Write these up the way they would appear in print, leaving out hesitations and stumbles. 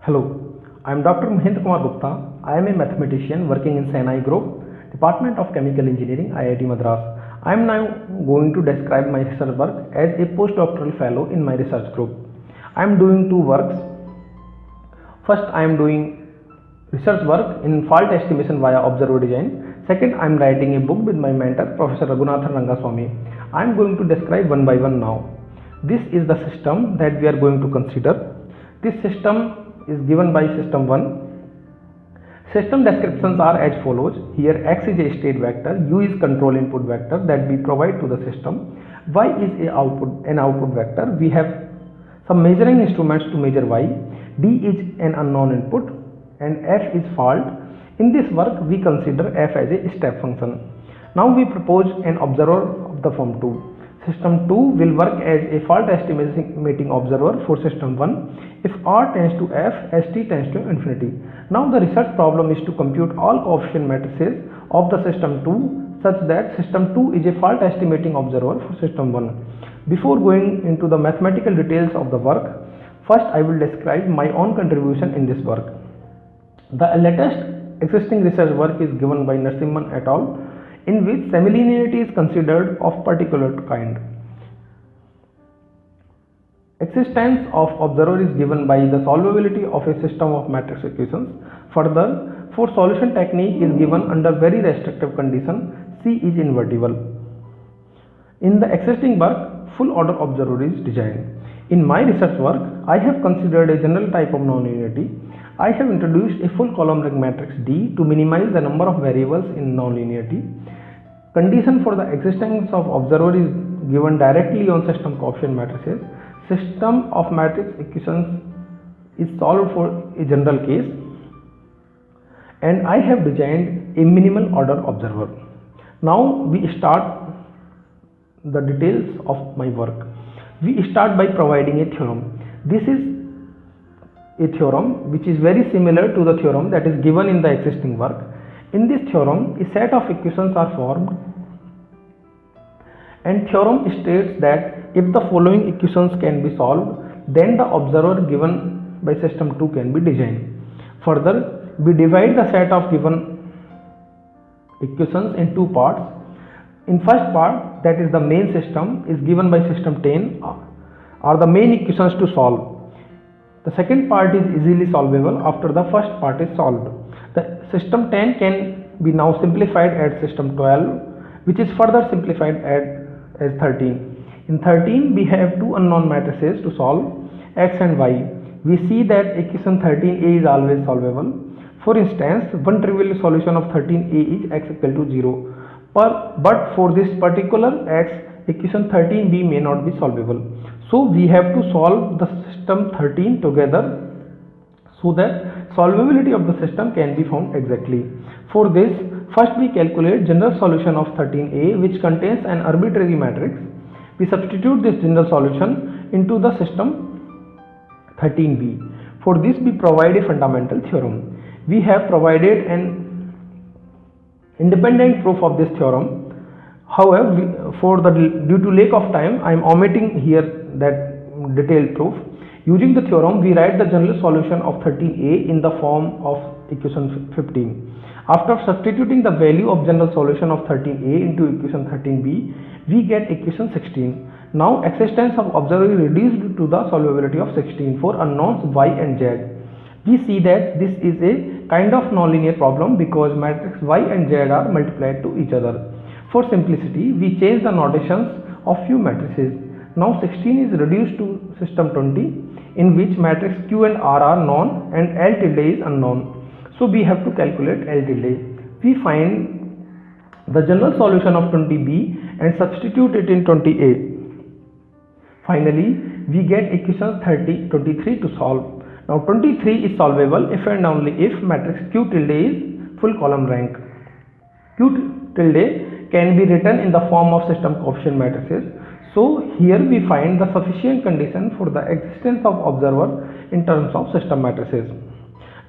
Hello, I am Dr. Mahendra Kumar Gupta. I am a mathematician working in Senai Group, Department of Chemical Engineering, IIT Madras. I am now going to describe my research work as a postdoctoral fellow in my research group. I am doing two works. First, I am doing research work in fault estimation via observer design. Second, I am writing a book with my mentor, Professor Raghunathan Rangaswamy. I am going to describe one by one now. This is the system that we are going to consider. This system is given by system 1. System descriptions are as follows. Here x is a state vector, u is control input vector that we provide to the system, y is an output vector. We have some measuring instruments to measure y, d is an unknown input, and f is fault. In this work we consider f as a step function. Now we propose an observer of the form 2. System 2 will work as a fault estimating observer for system 1 if r tends to f, st tends to infinity. Now the research problem is to compute all coefficient matrices of the system 2 such that system 2 is a fault estimating observer for system 1. Before going into the mathematical details of the work, first I will describe my own contribution in this work. The latest existing research work is given by Narasimhan et al., in which semilinearity is considered of particular kind. Existence of observer is given by the solvability of a system of matrix equations. Further, for solution technique is given under very restrictive condition, C is invertible. In the existing work, full order observer is designed. In my research work, I have considered a general type of nonlinearity. I have introduced a full column rank matrix D to minimize the number of variables in nonlinearity. Condition for the existence of observer is given directly on system coefficient matrices. System of matrix equations is solved for a general case, and I have designed a minimal order observer. Now we start the details of my work. We start by providing a theorem. This is a theorem which is very similar to the theorem that is given in the existing work. In this theorem, a set of equations are formed, and theorem states that if the following equations can be solved, then the observer given by system 2 can be designed. Further, we divide the set of given equations in two parts. In first part, that is the main system, is given by system 10 are the main equations to solve. The second part is easily solvable after the first part is solved. The system 10 can be now simplified at system 12, which is further simplified as 13. In 13 we have two unknown matrices to solve, x and y. We see that equation 13a is always solvable. For instance, one trivial solution of 13a is x equal to 0. But for this particular x, equation 13b may not be solvable. So we have to solve the system 13 together so that solvability of the system can be found exactly. For this, first we calculate general solution of 13a, which contains an arbitrary matrix. We substitute this general solution into the system 13b. For this we provide a fundamental theorem. We have provided an independent proof of this theorem. However, due to lack of time, I am omitting here that detailed proof. Using the theorem, we write the general solution of 13a in the form of equation 15. After substituting the value of general solution of 13a into equation 13b, we get equation 16. Now existence of observer is reduced to the solvability of 16 for unknowns y and z. We see that this is a kind of nonlinear problem because matrix y and z are multiplied to each other. For simplicity, we change the notations of few matrices. Now 16 is reduced to system 20, in which matrix q and r are known and L tilde is unknown. So we have to calculate L tilde. We find the general solution of 20b and substitute it in 20a. Finally, we get equation 23 to solve. Now 23 is solvable if and only if matrix q tilde is full column rank. Q tilde can be written in the form of system coefficient matrices. So here we find the sufficient condition for the existence of observer in terms of system matrices.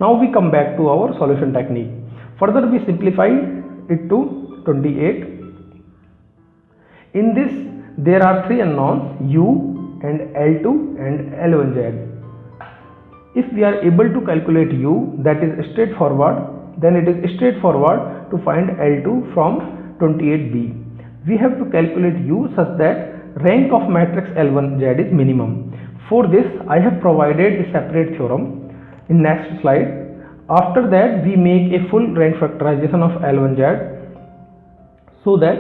Now we come back to our solution technique. Further we simplify it to 28. In this there are three unknowns, u and L2 and L1z. If we are able to calculate u, that is straightforward, then it is straightforward to find L2 from 28b. We have to calculate u such that rank of matrix L1Z is minimum. For this I have provided a separate theorem in next slide. After that we make a full rank factorization of L1Z so that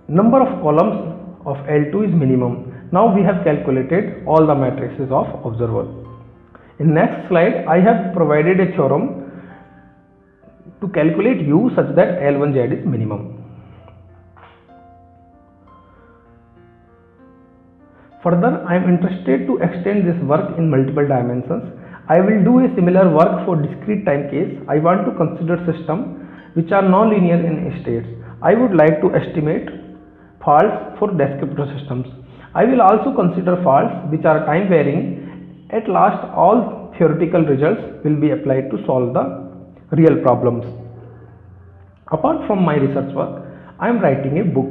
number of columns of L2 is minimum. Now we have calculated all the matrices of observer. In next slide I have provided a theorem to calculate u such that L1Z is minimum. Further, I am interested to extend this work in multiple dimensions. I will do a similar work for discrete time case. I want to consider systems which are non-linear in states. I would like to estimate faults for descriptor systems. I will also consider faults which are time varying. At last, all theoretical results will be applied to solve the real problems. Apart from my research work, I am writing a book.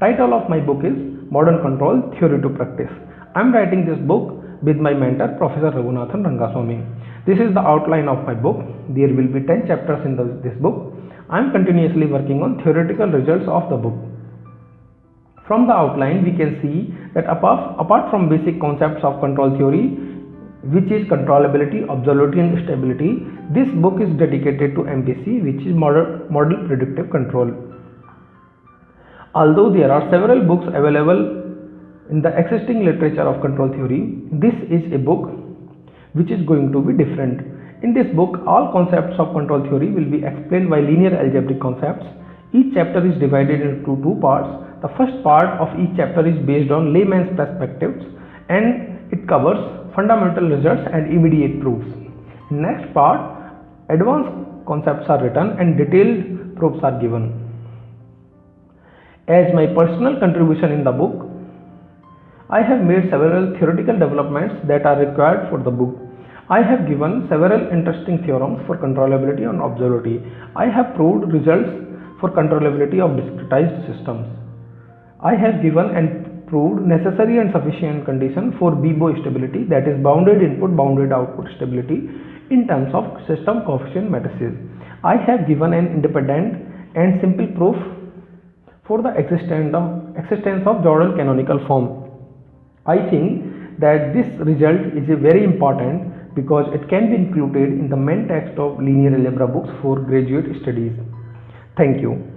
Title of my book is Modern Control Theory to Practice. I am writing this book with my mentor Professor Raghunathan Rangaswamy. This is the outline of my book. There will be 10 chapters in this book. I am continuously working on theoretical results of the book. From the outline we can see that apart from basic concepts of control theory, which is controllability, observability and stability, this book is dedicated to MPC, which is model predictive control. Although there are several books available in the existing literature of control theory, this is a book which is going to be different. In this book, all concepts of control theory will be explained by linear algebraic concepts. Each chapter is divided into two parts. The first part of each chapter is based on layman's perspectives and it covers fundamental results and immediate proofs. In next part, advanced concepts are written and detailed proofs are given. As my personal contribution in the book, I have made several theoretical developments that are required for the book. I have given several interesting theorems for controllability and observability. I have proved results for controllability of discretized systems. I have given and proved necessary and sufficient condition for BIBO stability, that is bounded input bounded output stability in terms of system coefficient matrices. I have given an independent and simple proof for the existence of Jordan canonical form. I think that this result is very important because it can be included in the main text of linear algebra books for graduate studies. Thank you.